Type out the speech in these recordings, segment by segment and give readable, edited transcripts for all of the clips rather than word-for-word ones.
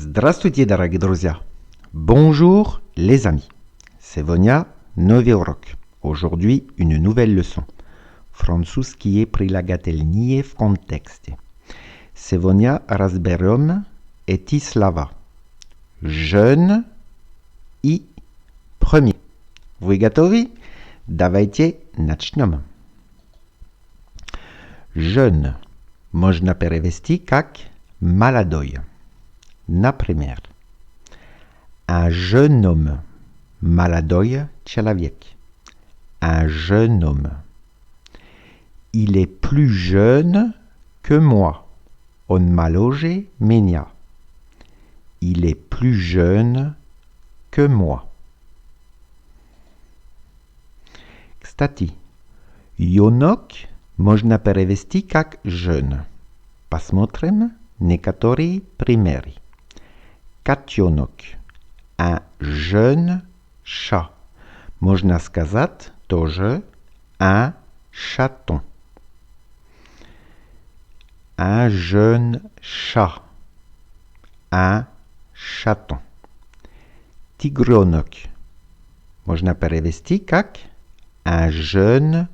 Здравствуйте, дорогие друзья! Bonjour, les amis! Сегодня новый урок. Aujourd'hui, une nouvelle leçon. Французские прилагательные в контексте. Сегодня разберем эти слова. Jeune и premier. Вы готовы? Давайте начнем. Jeune можно перевести как молодой. Например, un jeune homme, молодой человек, un jeune homme. Il est plus jeune que moi, он моложе меня. Il est plus jeune que moi. Кстати, юнок можно перевести как jeune. Посмотрим некоторые примеры. Котенок, un jeune chat. Можно сказать тоже un chaton. Un jeune chat, un chaton. Тигренок. Можно перевести как un jeune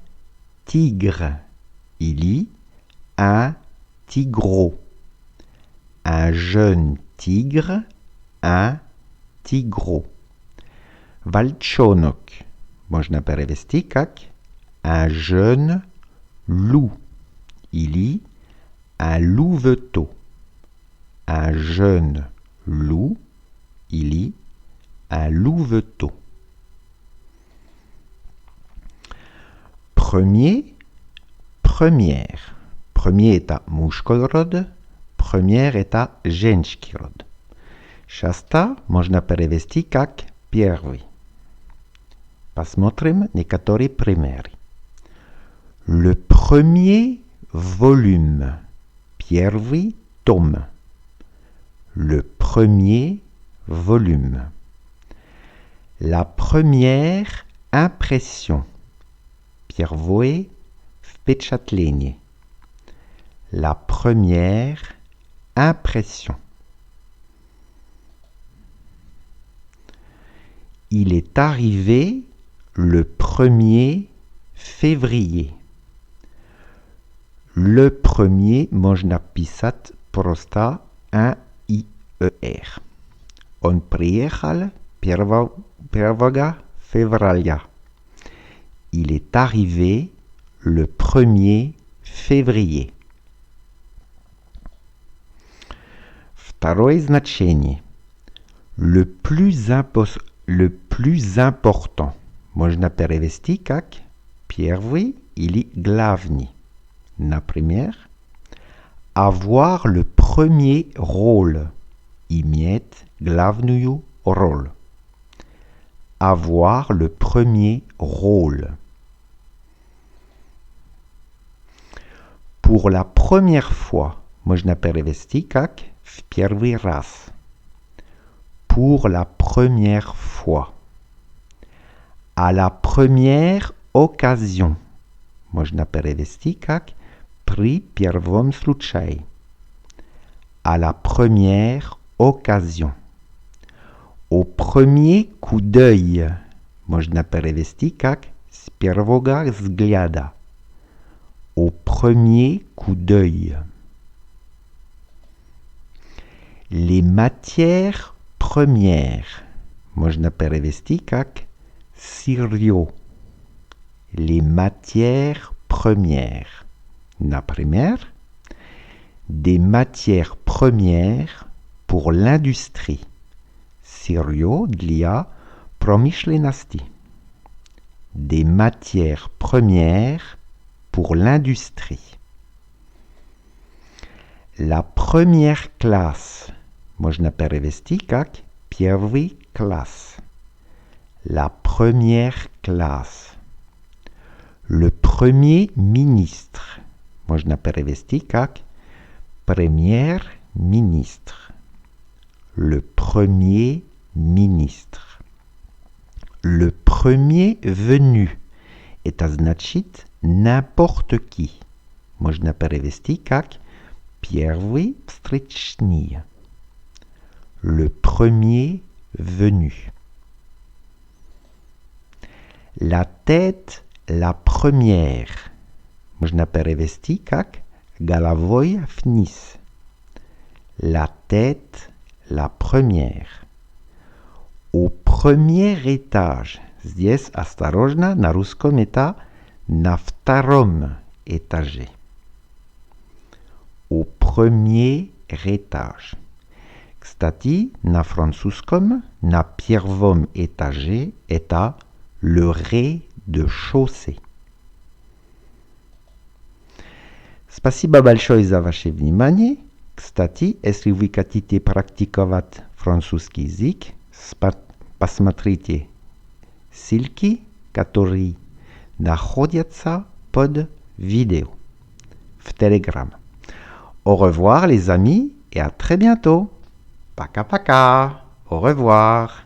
tigre. Или un tigreau. Un jeune tigre, un tigreau. Волчонок. Можно перевести как un jeune loup. Или un louveteau. Un jeune loup. Или un louveteau. Premier, première. Premier это мужской род, première это женский род. Часто можно перевести как первый. Посмотрим некоторые примеры. Le premier volume. Первый том. Le premier volume. La première impression. Первое впечатление. La première impression. Il est arrivé le 1er février. Le premier можно писать просто «АИЭР». Он приехал 1 февраля. Il est arrivé le 1er février. Второе значение. Le plus important. Можно перевести как первый или главный. Например, avoir le premier rôle. Иметь главную роль. Avoir le premier rôle. Pour la première fois. Можно перевести как в первый раз. Pour la première fois. À la première occasion. Можно перевести как при первом случае. À la première occasion. Au premier coup d'œil. Можно перевести как с первого взгляда. Au premier coup d'œil. Les matières premières. Можно перевести как сырье. Les matières premières. Например, des matières premières pour l'industrie. Сырье для промышленности. Des matières premières pour l'industrie. La première classe. Можно перевести как первый класс. La première classe. Le premier ministre. Можно перевести как премьер-министр. Le premier ministre. Le premier venu. Это значит n'importe qui. Можно перевести как первый встречный. le premier venu. La tête la première. Można perevesti как головой вниз. La tête la première. Au premier étage. Здесь осторожно, на русском это на втором этаже. Au premier étage. Кстати, на французском на первом этаже это le rez-de-chaussée. Спасибо большое за ваше внимание. Кстати, если вы хотите практиковать французский язык, посмотрите ссылки, которые находятся под видео в Telegram. Au revoir les amis et à très bientôt. Пока-пока. Au revoir.